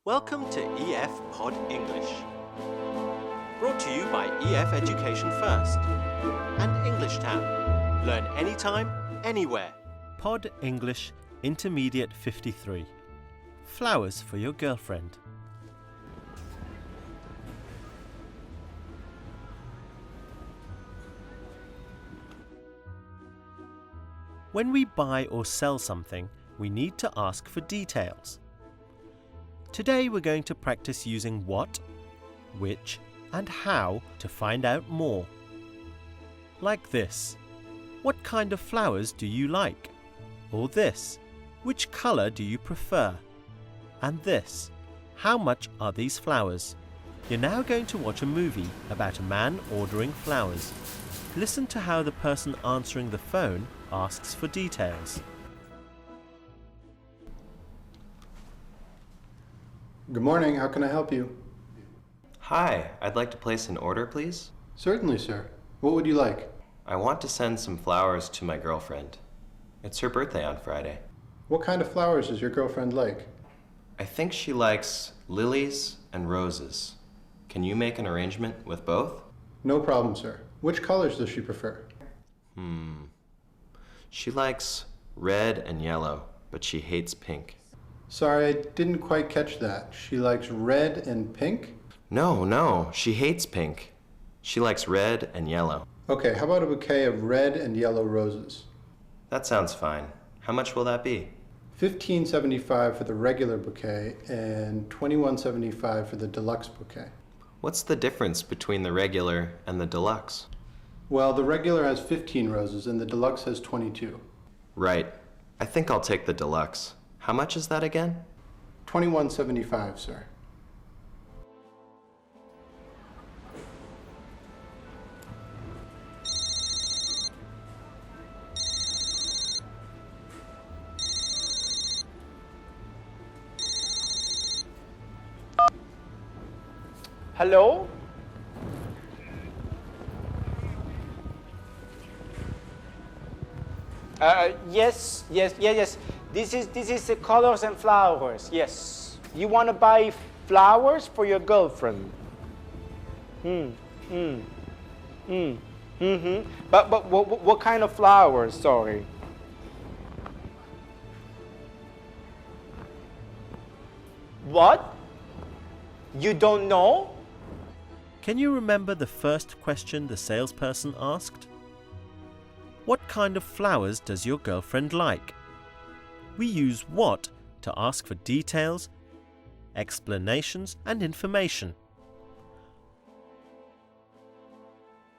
Welcome to EF Pod English. Brought to you by EF Education First and Englishtown. Learn anytime, anywhere. Pod English Intermediate 53. Flowers for your girlfriend. When we buy or sell something, we need to ask for details. Today we're going to practice using what, which, and how to find out more. Like this: what kind of flowers do you like? Or this: which colour do you prefer? And this: how much are these flowers? You're now going to watch a movie about a man ordering flowers. Listen to how the person answering the phone asks for details. Good morning, how can I help you? Hi, I'd like to place an order, please. Certainly, sir. What would you like? I want to send some flowers to my girlfriend. It's her birthday on Friday. What kind of flowers does your girlfriend like? I think she likes lilies and roses. Can you make an arrangement with both? No problem, sir. Which colors does she prefer? She likes red and yellow, but she hates pink. Sorry, I didn't quite catch that. She likes red and pink? No, she hates pink. She likes red and yellow. Okay, how about a bouquet of red and yellow roses? That sounds fine. How much will that be? $15.75 for the regular bouquet and $21.75 for the deluxe bouquet. What's the difference between the regular and the deluxe? Well, the regular has 15 roses and the deluxe has 22. Right. I think I'll take the deluxe. How much is that again? $21.75, sir. Hello? Yes. This is the colors and flowers. Yes. You want to buy flowers for your girlfriend? But what kind of flowers? Sorry. What? You don't know? Can you remember the first question the salesperson asked? What kind of flowers does your girlfriend like? We use what to ask for details, explanations, and information.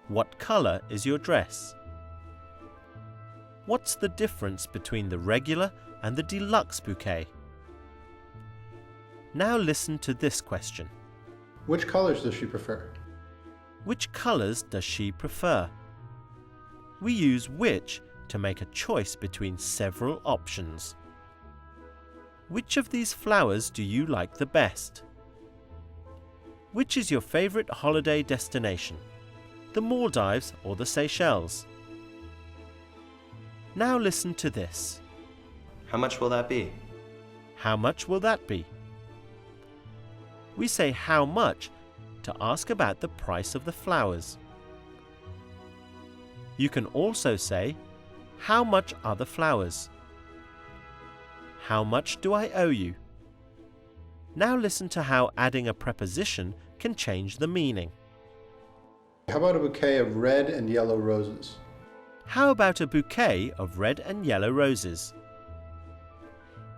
What colour is your dress? What's the difference between the regular and the deluxe bouquet? Now listen to this question. Which colors does she prefer? Which colours does she prefer? We use which to make a choice between several options. Which of these flowers do you like the best? Which is your favourite holiday destination? The Maldives or the Seychelles? Now listen to this. How much will that be? How much will that be? We say how much to ask about the price of the flowers. You can also say, how much are the flowers? How much do I owe you? Now listen to how adding a preposition can change the meaning. How about a bouquet of red and yellow roses? How about a bouquet of red and yellow roses?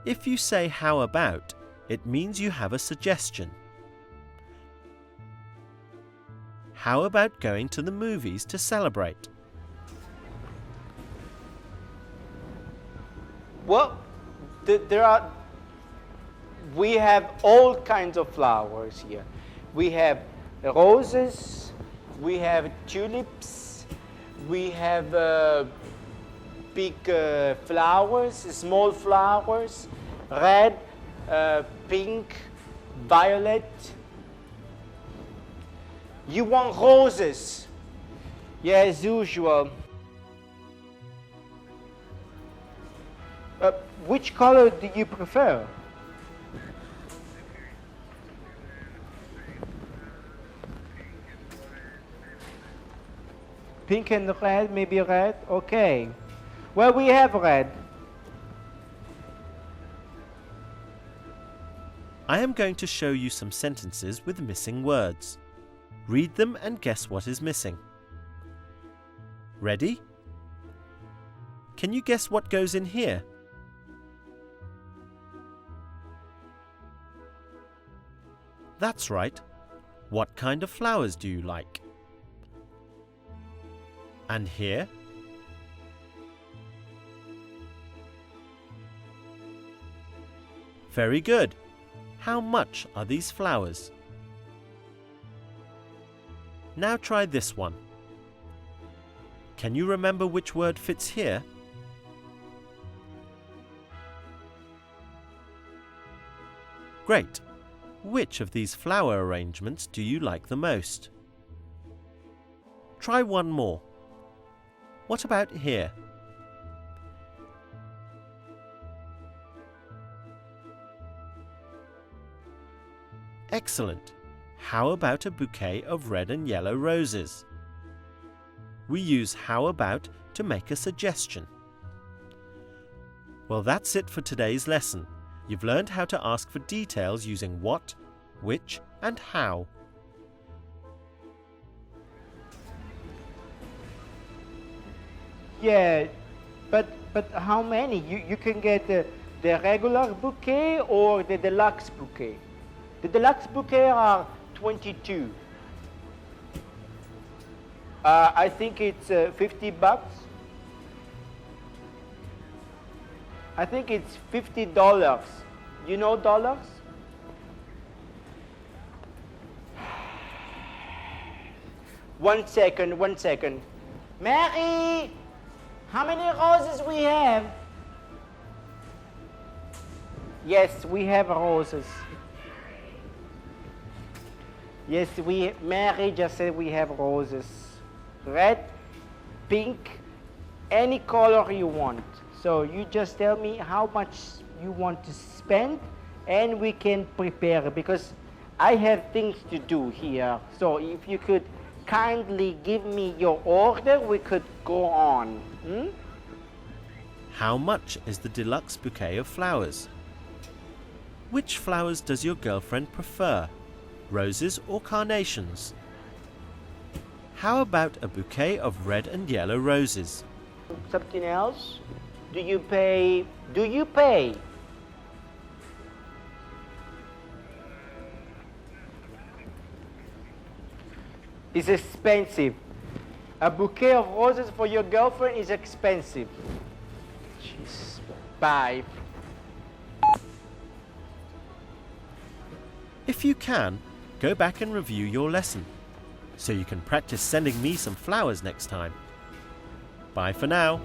If you say how about, it means you have a suggestion. How about going to the movies to celebrate? Well, we have all kinds of flowers here. We have roses, we have tulips, we have big flowers, small flowers, red, pink, violet. You want roses? Yeah, as usual. Which color do you prefer? Pink and red, maybe red. Okay. Well, we have red. I am going to show you some sentences with missing words. Read them and guess what is missing. Ready? Can you guess what goes in here? That's right. What kind of flowers do you like? And here? Very good. How much are these flowers? Now try this one. Can you remember which word fits here? Great. Which of these flower arrangements do you like the most? Try one more. What about here? Excellent. How about a bouquet of red and yellow roses? We use how about to make a suggestion. Well, that's it for today's lesson. You've learned how to ask for details using what, which, and how. Yeah, but how many? You can get the regular bouquet or the deluxe bouquet. The deluxe bouquet are 22. I think it's $50. I think it's $50. You know dollars? One second. Mary, how many roses we have? Yes, we have roses. Yes, Mary just said we have roses. Red, pink, any color you want. So you just tell me how much you want to spend and we can prepare because I have things to do here. So if you could kindly give me your order, we could go on. How much is the deluxe bouquet of flowers? Which flowers does your girlfriend prefer? Roses or carnations? How about a bouquet of red and yellow roses? Something else? Do you pay? It's expensive. A bouquet of roses for your girlfriend is expensive. Jeez. Bye. If you can, go back and review your lesson, so you can practice sending me some flowers next time. Bye for now.